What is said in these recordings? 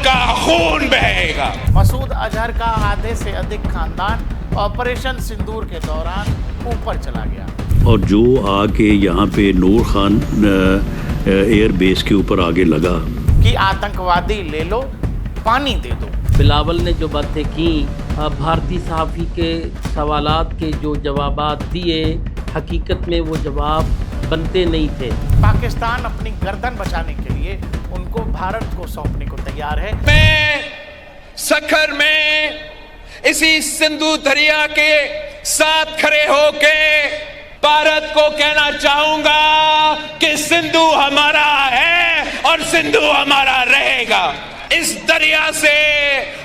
उनका खून बहेगा। मसूद अजहर का आधे से अधिक खानदान ऑपरेशन सिंदूर के दौरान ऊपर चला गया और जो आके यहाँ पे नूर खान एयर बेस के ऊपर आगे लगा कि आतंकवादी ले लो, पानी दे दो। बिलावल ने जो बातें की, भारतीय सहाफ़ी के सवालात के जो जवाबात दिए, हकीकत में वो जवाब बनते नहीं थे। पाकिस्तान अपनी गर्दन बचाने के लिए उनको भारत को सौंपने को तैयार है। मैं सखर में इसी सिंधु दरिया के साथ खड़े होके भारत को कहना चाहूंगा कि सिंधु हमारा है और सिंधु हमारा रहेगा। इस दरिया से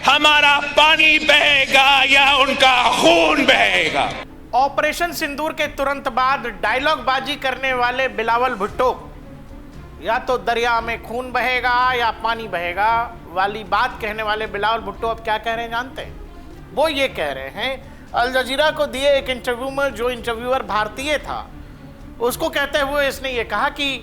हमारा पानी बहेगा या उनका खून बहेगा। ऑपरेशन सिंदूर के तुरंत बाद डायलॉग बाजी करने वाले बिलावल भुट्टो या तो दरिया में खून बहेगा या पानी बहेगा वाली बात कहने वाले बिलावल भुट्टो अब क्या कह रहे हैं जानते हैं? वो ये कह रहे हैं, अल जजीरा को दिए एक इंटरव्यू में जो इंटरव्यूअर भारतीय था, उसको कहते हुए इसने ये कहा कि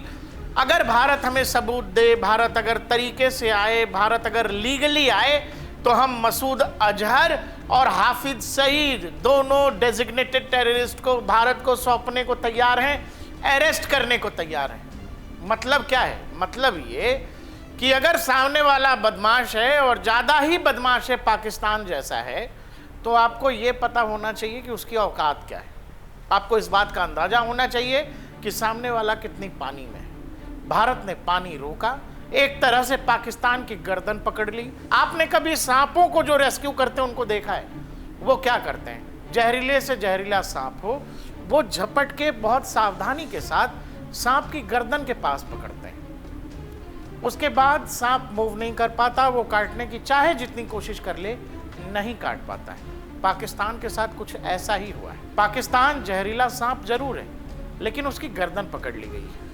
अगर भारत हमें सबूत दे, भारत अगर तरीके से आए, भारत अगर लीगली आए, तो हम मसूद अजहर और हाफिज सईद दोनों डेजिग्नेटेड टेररिस्ट को भारत को सौंपने को तैयार हैं, अरेस्ट करने को तैयार हैं। मतलब क्या है? मतलब ये कि अगर सामने वाला बदमाश है और ज़्यादा ही बदमाश है, पाकिस्तान जैसा है, तो आपको ये पता होना चाहिए कि उसकी औकात क्या है। आपको इस बात का अंदाज़ा होना चाहिए कि सामने वाला कितनी पानी में है। भारत ने पानी रोका, एक तरह से पाकिस्तान की गर्दन पकड़ ली। आपने कभी सांपों को जो रेस्क्यू करते हैं उनको देखा है? वो क्या करते हैं? जहरीले से जहरीला सांप हो, वो झपट के बहुत सावधानी के साथ सांप की गर्दन के पास पकड़ते हैं। उसके बाद सांप मूव नहीं कर पाता, वो काटने की चाहे जितनी कोशिश कर ले नहीं काट पाता है। पाकिस्तान के साथ कुछ ऐसा ही हुआ है। पाकिस्तान जहरीला सांप जरूर है, लेकिन उसकी गर्दन पकड़ ली गई है।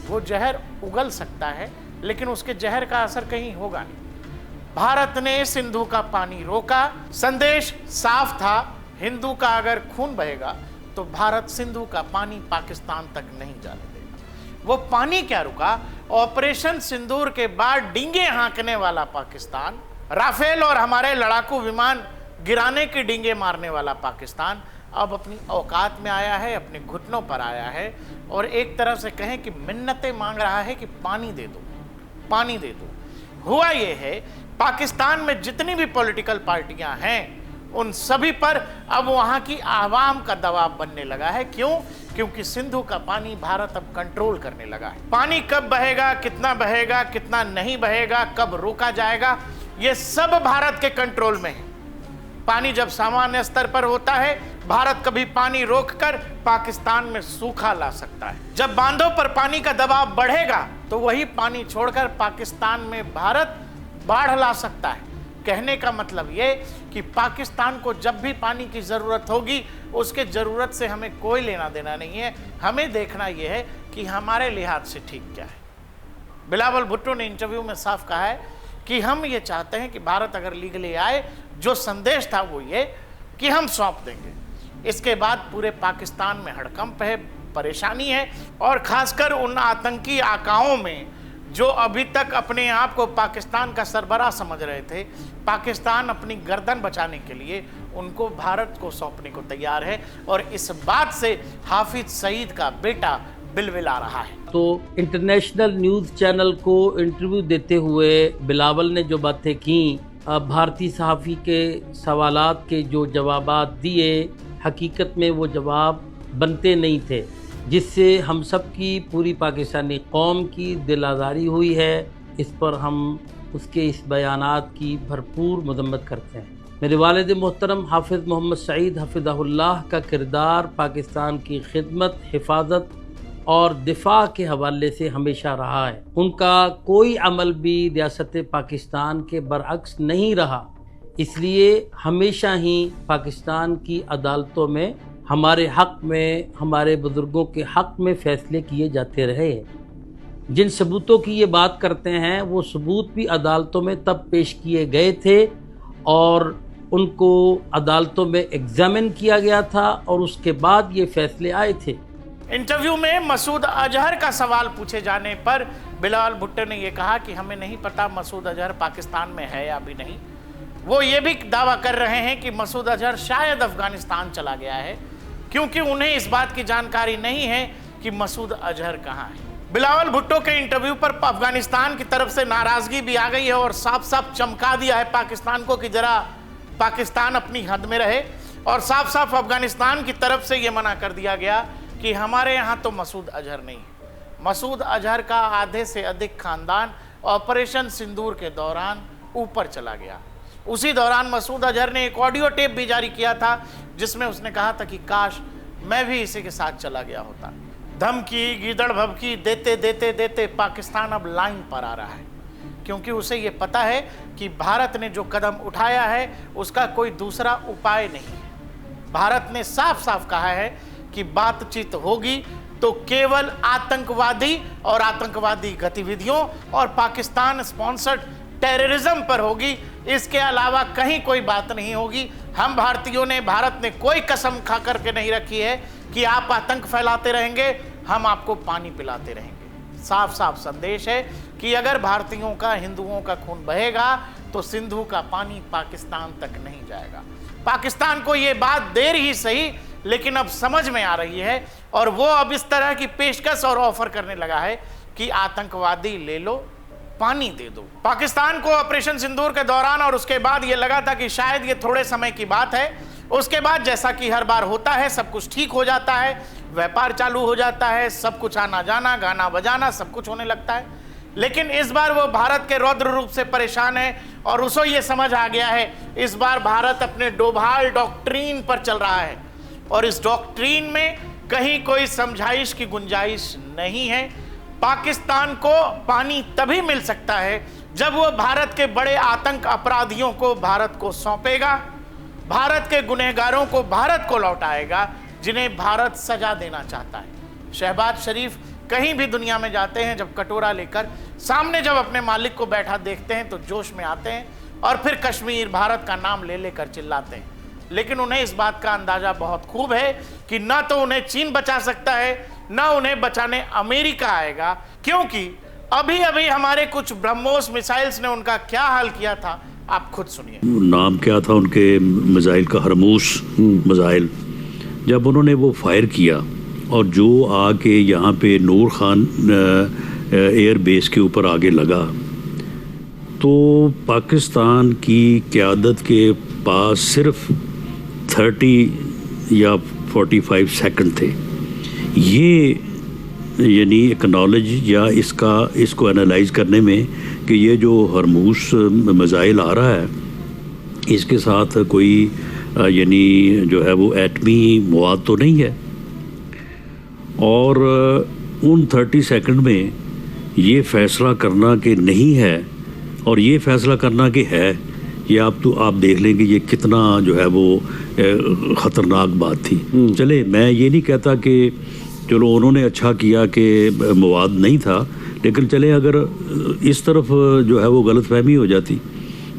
वो जहर उगल सकता है, लेकिन उसके जहर का असर कहीं होगा नहीं। भारत ने सिंधु का पानी रोका, संदेश साफ था, हिंदू का अगर खून बहेगा तो भारत सिंधु का पानी पाकिस्तान तक नहीं जाने देगा। वो पानी क्या रुका, ऑपरेशन सिंदूर के बाद डींगे हाँकने वाला पाकिस्तान, राफेल और हमारे लड़ाकू विमान गिराने की डींगे मारने वाला पाकिस्तान अब अपनी औकात में आया है, अपने घुटनों पर आया है और एक तरह से कहें कि मिन्नतें मांग रहा है कि पानी दे दो, पानी दे दो। हुआ ये है, पाकिस्तान में जितनी भी पॉलिटिकल पार्टियां हैं उन सभी पर अब वहां की आवाम का दबाव बनने लगा है। क्यों? क्योंकि सिंधु का पानी भारत अब कंट्रोल करने लगा है। पानी कब बहेगा, कितना नहीं बहेगा, कब रोका जाएगा, ये सब भारत के कंट्रोल में है। पानी जब सामान्य स्तर पर होता है, भारत कभी पानी रोककर पाकिस्तान में सूखा ला सकता है। जब बांधों पर पानी का दबाव बढ़ेगा तो वही पानी छोड़कर पाकिस्तान में भारत बाढ़ ला सकता है। कहने का मतलब ये कि पाकिस्तान को जब भी पानी की ज़रूरत होगी, उसके ज़रूरत से हमें कोई लेना देना नहीं है। हमें देखना यह है कि हमारे लिहाज से ठीक क्या है। बिलावल भुट्टो ने इंटरव्यू में साफ कहा है कि हम ये चाहते हैं कि भारत अगर लीगली आए, जो संदेश था वो ये कि हम सौंप देंगे। इसके बाद पूरे पाकिस्तान में हड़कंप है, परेशानी है और खासकर उन आतंकी आकाओं में जो अभी तक अपने आप को पाकिस्तान का सरबराह समझ रहे थे। पाकिस्तान अपनी गर्दन बचाने के लिए उनको भारत को सौंपने को तैयार है और इस बात से हाफिज सईद का बेटा बिलबिला रहा है। तो इंटरनेशनल न्यूज़ चैनल को इंटरव्यू देते हुए बिलावल ने जो बातें की, भारतीय सहाफ़ी के सवालात के जो जवाबात दिए, हकीकत में वो जवाब बनते नहीं थे, जिससे हम सब की, पूरी पाकिस्तानी कौम की दिल आज़ारी हुई है। इस पर हम उसके इस बयानात की भरपूर मज़म्मत करते हैं। मेरे वालिद मोहतरम हाफिज़ मोहम्मद सईद हफ़िज़हुल्लाह का किरदार पाकिस्तान की खिदमत, हिफाजत और दिफा के हवाले से हमेशा रहा है। उनका कोई अमल भी रियासत पाकिस्तान के बरअक्स नहीं रहा, इसलिए हमेशा ही पाकिस्तान की अदालतों में हमारे हक़ में, हमारे बुज़ुर्गों के हक़ में फ़ैसले किए जाते रहे। जिन सबूतों की ये बात करते हैं, वो सबूत भी अदालतों में तब पेश किए गए थे और उनको अदालतों में एग्ज़ामिन किया गया था और उसके बाद ये फ़ैसले आए थे। इंटरव्यू में मसूद अजहर का सवाल पूछे जाने पर बिलावल भुट्टो ने यह कहा कि हमें नहीं पता मसूद अजहर पाकिस्तान में है या भी नहीं। वो ये भी दावा कर रहे हैं कि मसूद अजहर शायद अफगानिस्तान चला गया है, क्योंकि उन्हें इस बात की जानकारी नहीं है कि मसूद अजहर कहाँ है। बिलावल भुट्टो के इंटरव्यू पर अफगानिस्तान की तरफ से नाराजगी भी आ गई है और साफ साफ चमका दिया है पाकिस्तान को कि जरा पाकिस्तान अपनी हद में रहे, और साफ साफ अफगानिस्तान की तरफ से यह मना कर दिया गया कि हमारे यहाँ तो मसूद अजहर नहीं है। मसूद अजहर का आधे से अधिक खानदान ऑपरेशन सिंदूर के दौरान ऊपर चला गया। उसी दौरान मसूद अजहर ने एक ऑडियो टेप भी जारी किया था जिसमें उसने कहा था कि काश मैं भी इसी के साथ चला गया होता। धमकी, गीदड़ भभकी देते देते देते पाकिस्तान अब लाइन पर आ रहा है, क्योंकि उसे ये पता है कि भारत ने जो कदम उठाया है उसका कोई दूसरा उपाय नहीं है। भारत ने साफ साफ कहा है कि बातचीत होगी तो केवल आतंकवादी और आतंकवादी गतिविधियों और पाकिस्तान स्पॉन्सर्ड टेररिज्म पर होगी, इसके अलावा कहीं कोई बात नहीं होगी। हम भारतीयों ने, भारत ने कोई कसम खा करके नहीं रखी है कि आप आतंक फैलाते रहेंगे, हम आपको पानी पिलाते रहेंगे। साफ साफ संदेश है कि अगर भारतीयों का, हिंदुओं का खून बहेगा तो सिंधु का पानी पाकिस्तान तक नहीं जाएगा। पाकिस्तान को ये बात देर ही सही लेकिन अब समझ में आ रही है, और वो अब इस तरह की पेशकश और ऑफर करने लगा है कि आतंकवादी ले लो, पानी दे दो। पाकिस्तान को ऑपरेशन सिंदूर के दौरान और उसके बाद ये लगा था कि शायद ये थोड़े समय की बात है, उसके बाद जैसा कि हर बार होता है सब कुछ ठीक हो जाता है, व्यापार चालू हो जाता है, सब कुछ आना जाना, गाना बजाना सब कुछ होने लगता है। लेकिन इस बार वो भारत के रौद्र रूप से परेशान है और उसे ये समझ आ गया है इस बार भारत अपने डोभाल डॉक्ट्रीन पर चल रहा है, और इस डॉक्ट्रीन में कहीं कोई समझाइश की गुंजाइश नहीं है। पाकिस्तान को पानी तभी मिल सकता है जब वो भारत के बड़े आतंक अपराधियों को भारत को सौंपेगा, भारत के गुनहगारों को भारत को लौटाएगा, जिन्हें भारत सजा देना चाहता है। शहबाज शरीफ कहीं भी दुनिया में जाते हैं, जब कटोरा लेकर सामने जब अपने मालिक को बैठा देखते हैं तो जोश में आते हैं और फिर कश्मीर, भारत का नाम ले लेकर चिल्लाते हैं। लेकिन उन्हें इस बात का अंदाजा बहुत खूब है कि ना तो उन्हें चीन बचा सकता है, ना उन्हें बचाने अमेरिका आएगा, क्योंकि अभी अभी हमारे कुछ ब्रह्मोस मिसाइल्स ने उनका क्या हाल किया था, आप खुद सुनिए। नाम क्या था उनके मिसाइल का? हरमूस मिसाइल। जब उन्होंने वो फायर किया और जो आके यहाँ पे नूर खान एयर बेस के ऊपर आगे लगा, तो पाकिस्तान की क़यादत के पास सिर्फ 30 या 45 सेकंड थे। ये यानी एक्नॉलेज या इसको एनालाइज करने में कि ये जो हरमूस मिसाइल आ रहा है इसके साथ कोई यानी जो है वो एटमी मवाद तो नहीं है, और उन 30 सेकंड में ये फैसला करना कि नहीं है और ये फैसला करना कि है, ये आप देख लेंगे ये कितना जो है वो ख़तरनाक बात थी। चले, मैं ये नहीं कहता कि चलो उन्होंने अच्छा किया कि मवाद नहीं था, लेकिन चले अगर इस तरफ जो है वो गलतफहमी हो जाती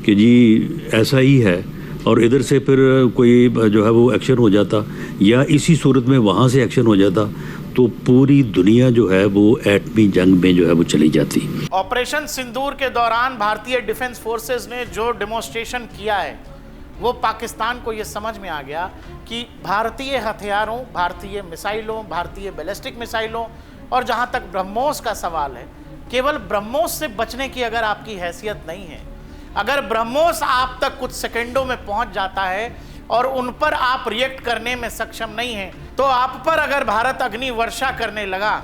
कि जी ऐसा ही है और इधर से फिर कोई जो है वो एक्शन हो जाता, या इसी सूरत में वहाँ से एक्शन हो जाता, तो पूरी दुनिया जो है वो एटमी जंग में जो है वो चली जाती। ऑपरेशन सिंदूर के दौरान भारतीय डिफेंस फोर्सेस ने जो डेमोन्स्ट्रेशन किया है वो पाकिस्तान को ये समझ में आ गया कि भारतीय हथियारों, भारतीय मिसाइलों, भारतीय बैलिस्टिक मिसाइलों और जहाँ तक ब्रह्मोस का सवाल है, केवल ब्रह्मोस से बचने की अगर आपकी हैसियत नहीं है, अगर ब्रह्मोस आप तक कुछ सेकंडों में पहुँच जाता है और उन पर आप रिएक्ट करने में सक्षम नहीं हैं, तो आप पर अगर भारत अग्नि वर्षा करने लगा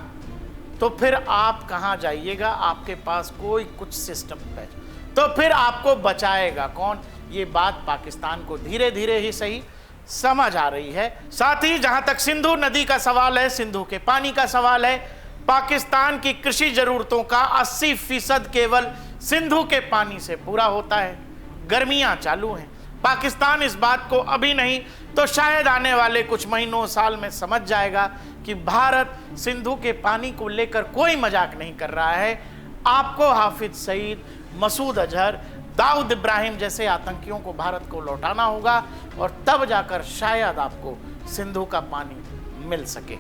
तो फिर आप कहाँ जाइएगा? आपके पास कोई कुछ सिस्टम है तो फिर आपको बचाएगा कौन? ये बात पाकिस्तान को धीरे धीरे ही सही समझ आ रही है। साथ ही जहाँ तक सिंधु नदी का सवाल है, सिंधु के पानी का सवाल है, पाकिस्तान की कृषि जरूरतों का 80% केवल सिंधु के पानी से पूरा होता है। गर्मियाँ चालू हैं, पाकिस्तान इस बात को अभी नहीं तो शायद आने वाले कुछ महीनों साल में समझ जाएगा कि भारत सिंधु के पानी को लेकर कोई मजाक नहीं कर रहा है। आपको हाफिज सईद, मसूद अजहर, दाऊद इब्राहिम जैसे आतंकियों को भारत को लौटाना होगा और तब जाकर शायद आपको सिंधु का पानी मिल सके।